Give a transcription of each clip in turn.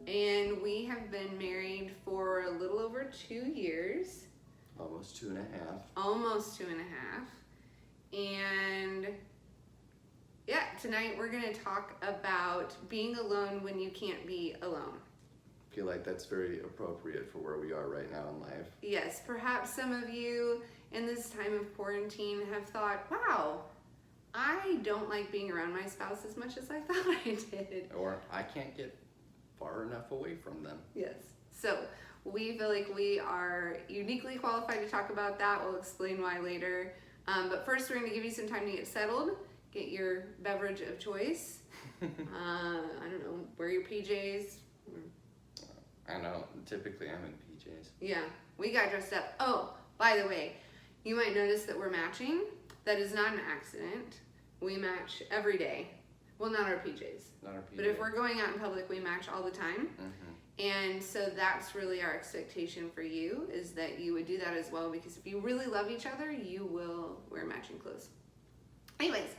And we have been married for a little over 2 years. Almost 2.5. Almost 2.5. And yeah, tonight we're going to talk about being alone when you can't be alone. I feel like that's very appropriate for where we are right now in life. Yes, perhaps some of you in this time of quarantine have thought, wow, I don't like being around my spouse as much as I thought I did. Or I can't get far enough away from them. Yes. So we feel like we are uniquely qualified to talk about that. We'll explain why later. But first, we're going to give you some time to get settled, get your beverage of choice. I don't know, wear your PJs. I know, typically I'm in PJs. Yeah, we got dressed up. Oh, by the way, you might notice that we're matching. That is not an accident. We match every day. Well, not our PJs. Not our PJs. But if we're going out in public, we match all the time. Mm-hmm. And so that's really our expectation for you, is that you would do that as well, because if you really love each other, you will wear matching clothes. Anyways,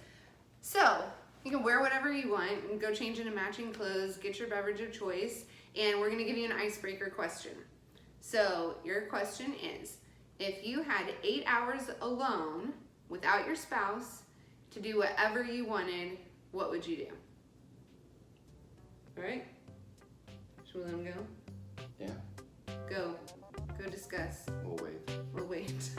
so you can wear whatever you want and go change into matching clothes, get your beverage of choice, and we're going to give you an icebreaker question. So your question is, if you had 8 hours alone without your spouse to do whatever you wanted, what would you do? All right? Should we let them go? Yeah. Go. Go discuss. We'll wait. We'll wait.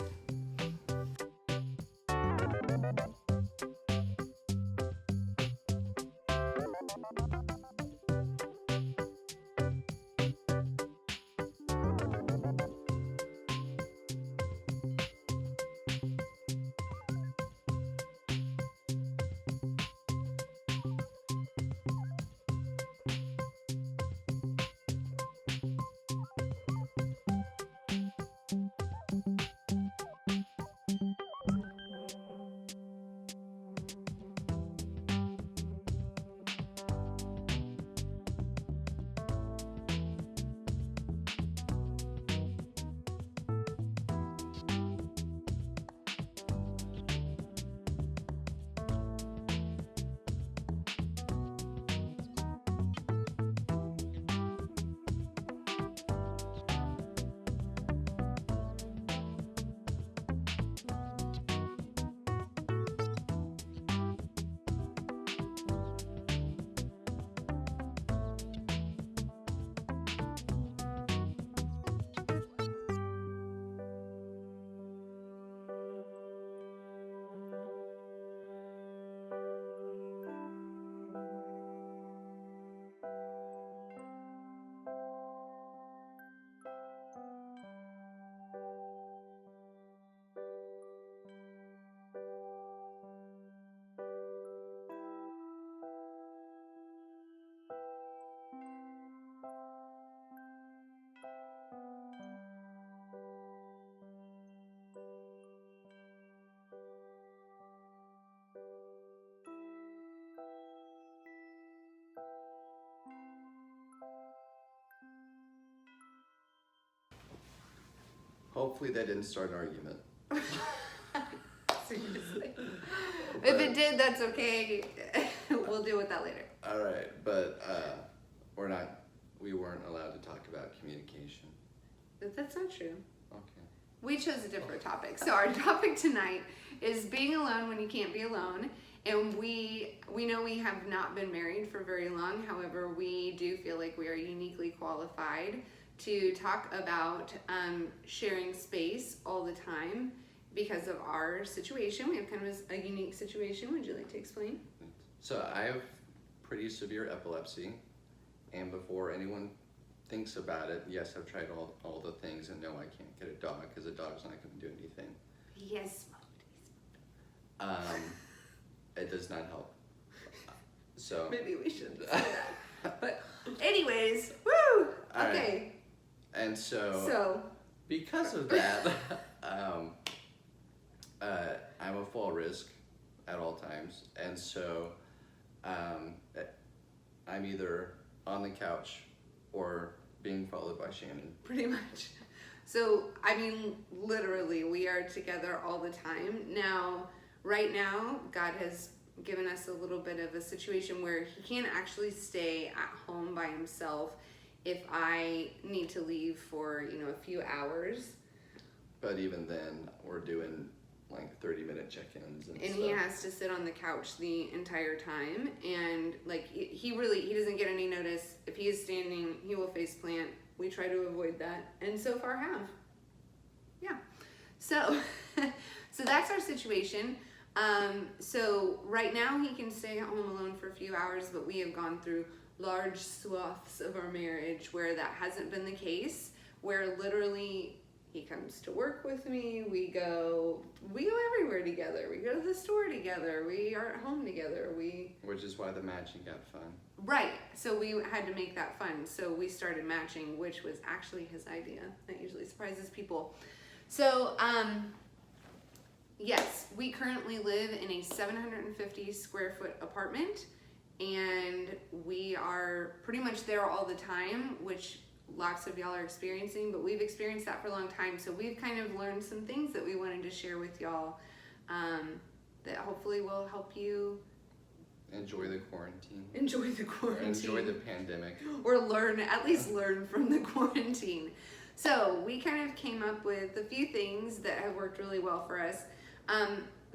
Hopefully that didn't start an argument. Seriously. If it did, that's we weren't allowed to talk about communication. That's not true. Okay. We chose a different topic. So our topic tonight is being alone when you can't be alone. And we know we have not been married for very long. However, we do feel like we are uniquely qualified to talk about sharing space all the time because of our situation. We have kind of a unique situation. Would you like to explain? So I have pretty severe epilepsy, and before anyone thinks about it, yes, I've tried all the things, and no, I can't get a dog because a dog's not going to do anything. Yes. It does not help. So Maybe we shouldn't say that. But anyways, woo! Okay. Right. And so because of that, I'm a fall risk at all times, and so I'm either on the couch or being followed by Shannon. Pretty much. So, I mean, literally, we are together all the time. Now, right now, God has given us a little bit of a situation where he can't actually stay at home by himself if I need to leave for, a few hours. But even then, we're doing like 30-minute check-ins and stuff. He has to sit on the couch the entire time, and like he doesn't get any notice. If he is standing, he will face plant. We try to avoid that, and so far have. Yeah. So that's our situation. So right now he can stay at home alone for a few hours, but we have gone through large swaths of our marriage where that hasn't been the case, where literally he comes to work with me, we go everywhere together, we go to the store together, we are at home together, Which is why the matching got fun. Right, so we had to make that fun, so we started matching, which was actually his idea. That usually surprises people. So, yes, we currently live in a 750 square foot apartment, and we are pretty much there all the time, which lots of y'all are experiencing, but we've experienced that for a long time. So we've kind of learned some things that we wanted to share with y'all that hopefully will help you enjoy the quarantine. Enjoy the quarantine. Enjoy the pandemic. Or at least learn from the quarantine. So we kind of came up with a few things that have worked really well for us.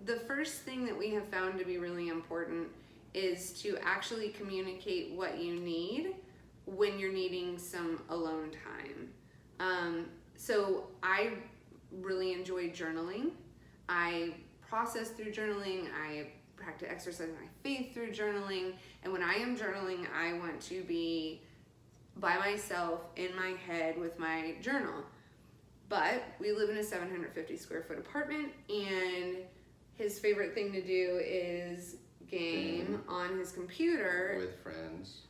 The first thing that we have found to be really important is to actually communicate what you need when you're needing some alone time. So I really enjoy journaling. I process through journaling. I practice exercising my faith through journaling. And when I am journaling, I want to be by myself in my head with my journal. But we live in a 750 square foot apartment, and his favorite thing to do is game on his computer with friends.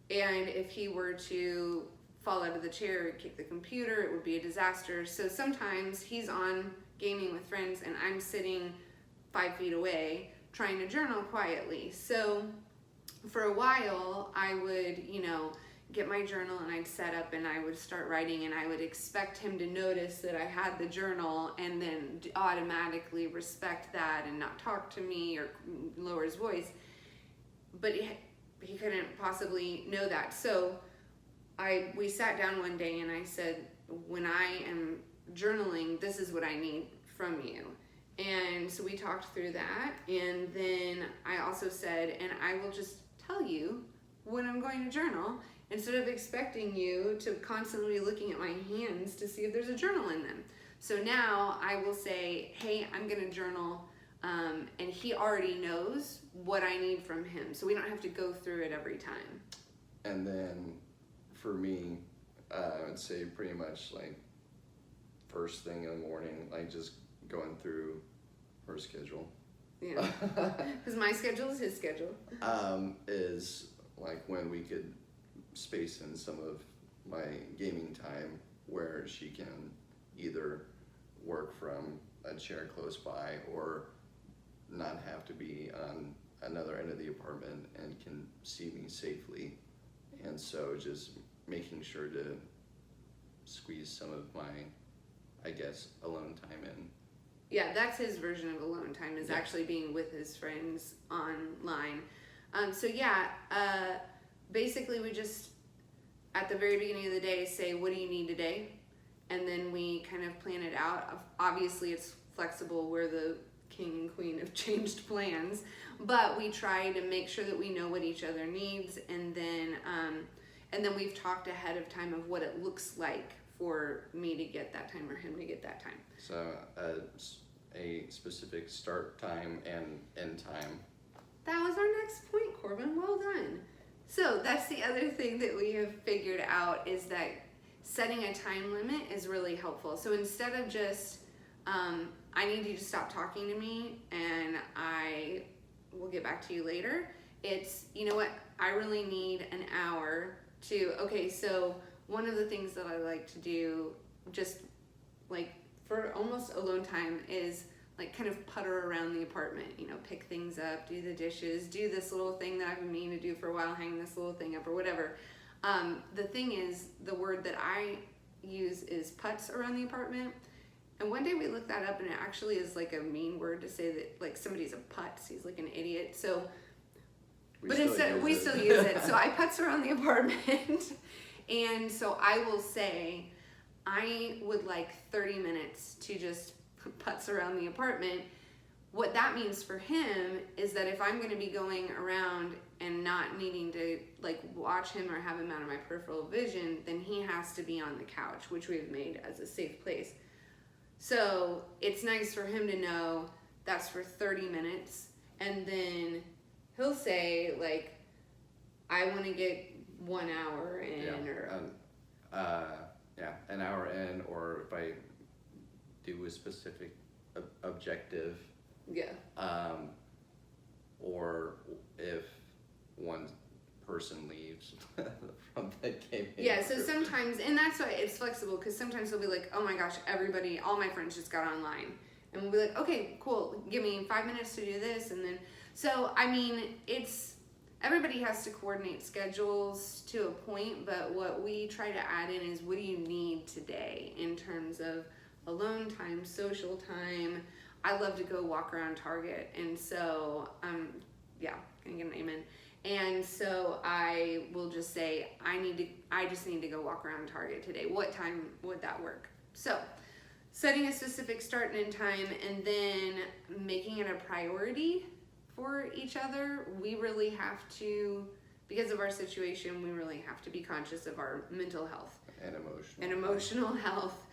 And if he were to fall out of the chair and kick the computer, it would be a disaster. So sometimes he's on gaming with friends and I'm sitting 5 feet away trying to journal quietly. So for a while, I would, get my journal and I'd set up and I would start writing, and I would expect him to notice that I had the journal and then automatically respect that and not talk to me or lower his voice. But he couldn't possibly know that. So we sat down one day and I said, when I am journaling, this is what I need from you. And so we talked through that, and then I also said, and I will just tell you when I'm going to journal, instead of expecting you to constantly be looking at my hands to see if there's a journal in them. So now I will say, hey, I'm gonna journal, and he already knows what I need from him, so we don't have to go through it every time. And then for me, I would say pretty much like first thing in the morning, like just going through her schedule. Yeah, because my schedule is his schedule. Is like when we could space in some of my gaming time where she can either work from a chair close by or not have to be on another end of the apartment and can see me safely. And so just making sure to squeeze some of my, I guess, alone time in. Yeah, that's his version of alone time, is actually being with his friends online. Basically we just at the very beginning of the day say, what do you need today? And then we kind of plan it out. Obviously, it's flexible. We're the king and queen of changed plans, but we try to make sure that we know what each other needs, and then we've talked ahead of time of what it looks like for me to get that time or him to get that time. So a specific start time and end time. That was our next point, Corbin. Well done. So that's the other thing that we have figured out, is that setting a time limit is really helpful. So instead of just, I need you to stop talking to me and I will get back to you later, it's, you know what, I really need an hour to, okay, so one of the things that I like to do, just like for almost alone time, is like kind of putter around the apartment, you know, pick things up, do the dishes, do this little thing that I've been meaning to do for a while, hang this little thing up or whatever. The thing is, the word that I use is putz around the apartment. And one day we looked that up, and it actually is like a mean word to say that like somebody's a putz, he's like an idiot. So, we still use it. So I putz around the apartment. And so I will say, I would like 30 minutes to just putz around the apartment. What that means for him is that if I'm going to be going around and not needing to like watch him or have him out of my peripheral vision, then he has to be on the couch, which we've made as a safe place. So it's nice for him to know that's for 30 minutes. And then he'll say like, I want to get 1 hour in, an hour in, or if I do a specific objective, or if one person leaves from the game. So sometimes, and that's why it's flexible, because sometimes they'll be like, oh my gosh, all my friends just got online, and we'll be like, okay, cool, give me 5 minutes to do this. And then, so I mean, everybody has to coordinate schedules to a point, but what we try to add in is, what do you need today in terms of alone time, social time? I love to go walk around Target, and so can I get an amen? And so I will just say, I just need to go walk around Target today. What time would that work? So setting a specific start and end time, and then making it a priority for each other. We really have to, because of our situation, we really have to be conscious of our mental health and emotional health.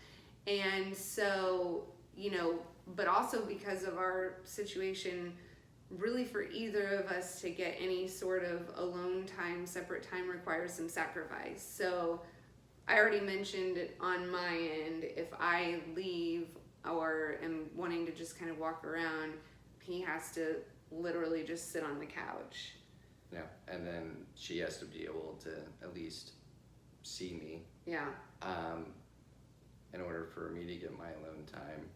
And so, you know, but also because of our situation, really for either of us to get any sort of alone time, separate time, requires some sacrifice. So I already mentioned it on my end, if I leave or am wanting to just kind of walk around, he has to literally just sit on the couch. Yeah, and then she has to be able to at least see me. Yeah. In order for me to get my alone time.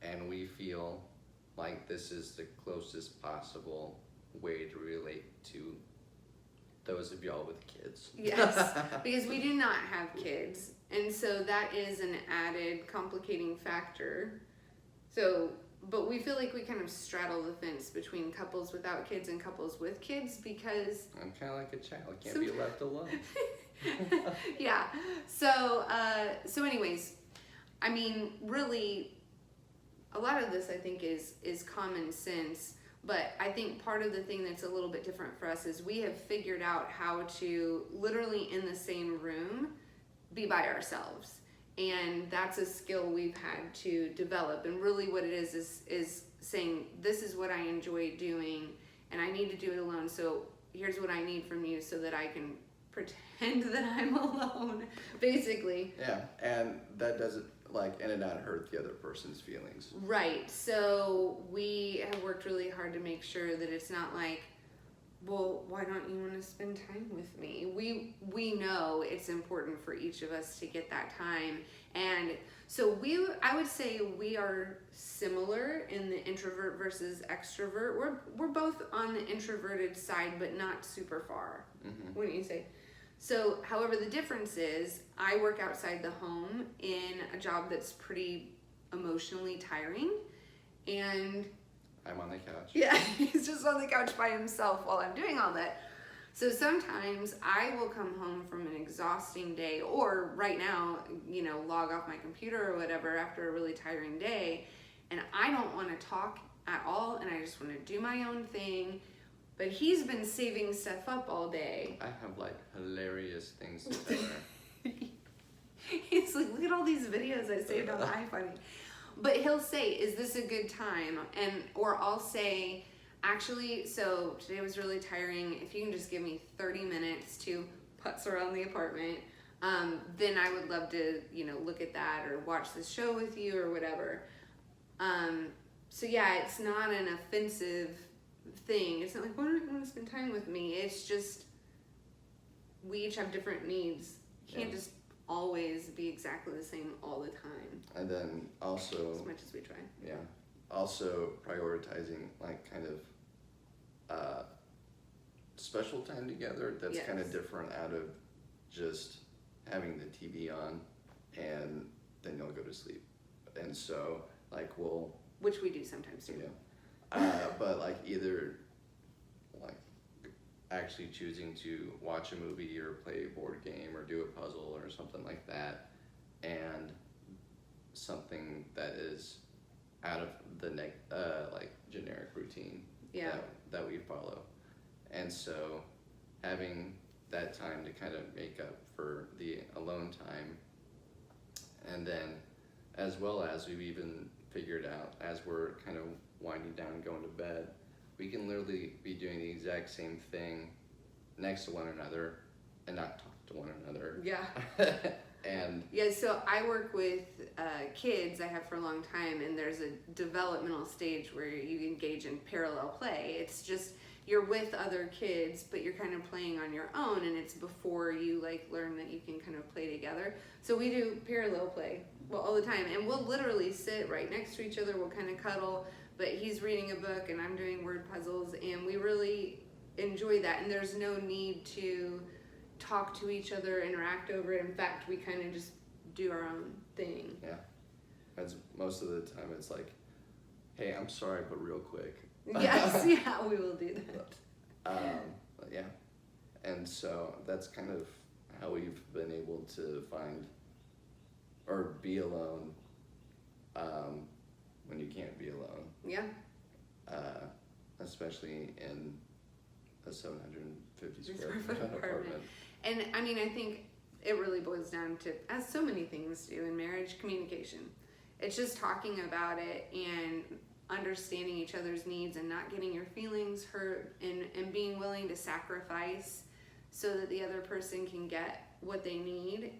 And we feel like this is the closest possible way to relate to those of y'all with kids. Yes, because we do not have kids, and so that is an added complicating factor. So, but we feel like we kind of straddle the fence between couples without kids and couples with kids, because I'm kind of like a child, can't be left alone. Yeah. So anyways, I mean, really, a lot of this I think is common sense, but I think part of the thing that's a little bit different for us is we have figured out how to literally in the same room be by ourselves. And that's a skill we've had to develop. And really what it is saying, this is what I enjoy doing and I need to do it alone. So here's what I need from you so that I can pretend that I'm alone, basically. Yeah, and that doesn't and it not hurt the other person's feelings. Right. So we have worked really hard to make sure that it's not like, well, why don't you want to spend time with me? We know it's important for each of us to get that time. And so I would say we are similar in the introvert versus extrovert. We're both on the introverted side, but not super far, wouldn't you say? So, however, the difference is I work outside the home in a job that's pretty emotionally tiring, and I'm on the couch. yeah, he's just on the couch by himself while I'm doing all that. So sometimes I will come home from an exhausting day, or right now, log off my computer or whatever after a really tiring day, and I don't want to talk at all, and I just want to do my own thing. But he's been saving stuff up all day. I have like hilarious things to tell her. He's like, look at all these videos I saved on iFunny. But he'll say, is this a good time? Or I'll say, actually, so today was really tiring. If you can just give me 30 minutes to putz around the apartment, then I would love to, look at that or watch this show with you or whatever. So yeah, it's not an offensive thing. It's not like, why don't you want to spend time with me? It's just, we each have different needs. You can't just always be exactly the same all the time. And then also, as much as we try. Yeah. Also prioritizing like kind of special time together that's kind of different out of just having the TV on and then you'll go to sleep. And so like which we do sometimes too. But like either like actually choosing to watch a movie or play a board game or do a puzzle or something like that, and something that is out of the like generic routine that we follow. And so having that time to kind of make up for the alone time, and then as well as we've even figured out as we're kind of winding down and going to bed, we can literally be doing the exact same thing next to one another and not talk to one another. Yeah. And so I work with kids, I have for a long time, and there's a developmental stage where you engage in parallel play. It's just you're with other kids, but you're kind of playing on your own, and it's before you like learn that you can kind of play together. So we do parallel play all the time, and we'll literally sit right next to each other, we'll kind of cuddle, but he's reading a book and I'm doing word puzzles, and we really enjoy that, and there's no need to talk to each other, interact over it. In fact, we kind of just do our own thing. Yeah. As most of the time it's like, hey, I'm sorry, but real quick. Yes, yeah, we will do that. But yeah. And so that's kind of how we've been able to find or be alone when you can't be alone. Yeah. Especially in a 750 square foot apartment. And I mean, I think it really boils down to, as so many things do in marriage, communication. It's just talking about it and understanding each other's needs and not getting your feelings hurt, and being willing to sacrifice so that the other person can get what they need,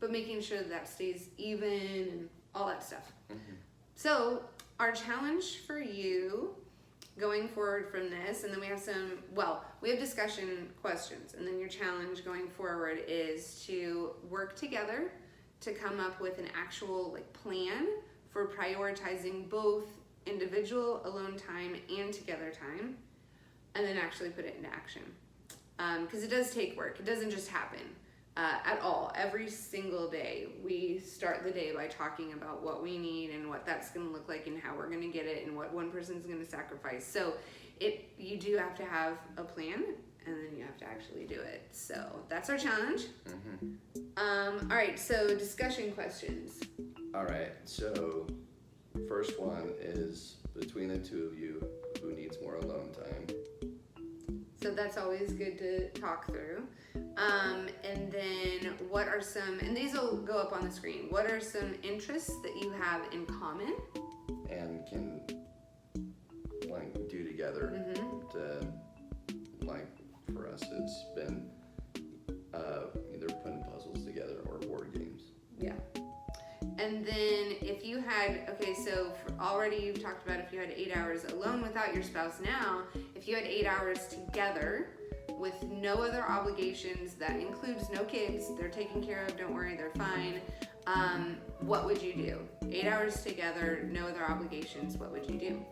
but making sure that stays even and all that stuff. Mm-hmm. So our challenge for you going forward from this, and then we have discussion questions, and then your challenge going forward is to work together to come up with an actual plan for prioritizing both individual alone time and together time, and then actually put it into action. Because it does take work. It doesn't just happen at all. Every single day, we start the day by talking about what we need and what that's going to look like and how we're going to get it and what one person's going to sacrifice. So you do have to have a plan, and then you have to actually do it. So that's our challenge. Mm-hmm. All right, so discussion questions. All right, so first one is between the two of you, who needs more alone time? So that's always good to talk through. And then what are some, and these will go up on the screen, what are some interests that you have in common? And can like do together. To, like for us, it's been either putting puzzles together or board games. Yeah. And then if you had, already you've talked about if you had 8 hours alone without your spouse. Now, if you had 8 hours together with no other obligations, that includes no kids, they're taken care of, don't worry, they're fine, what would you do? 8 hours together, no other obligations, what would you do?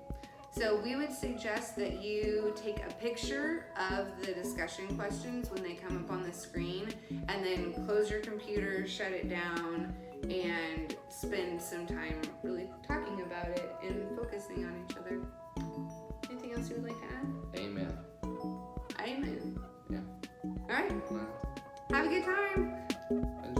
So we would suggest that you take a picture of the discussion questions when they come up on the screen, and then close your computer, shut it down, and spend some time really talking about it and focusing on each other. Anything else you would like to add? Amen. All right. Amen. Yeah. All right. Well, Have a good time. and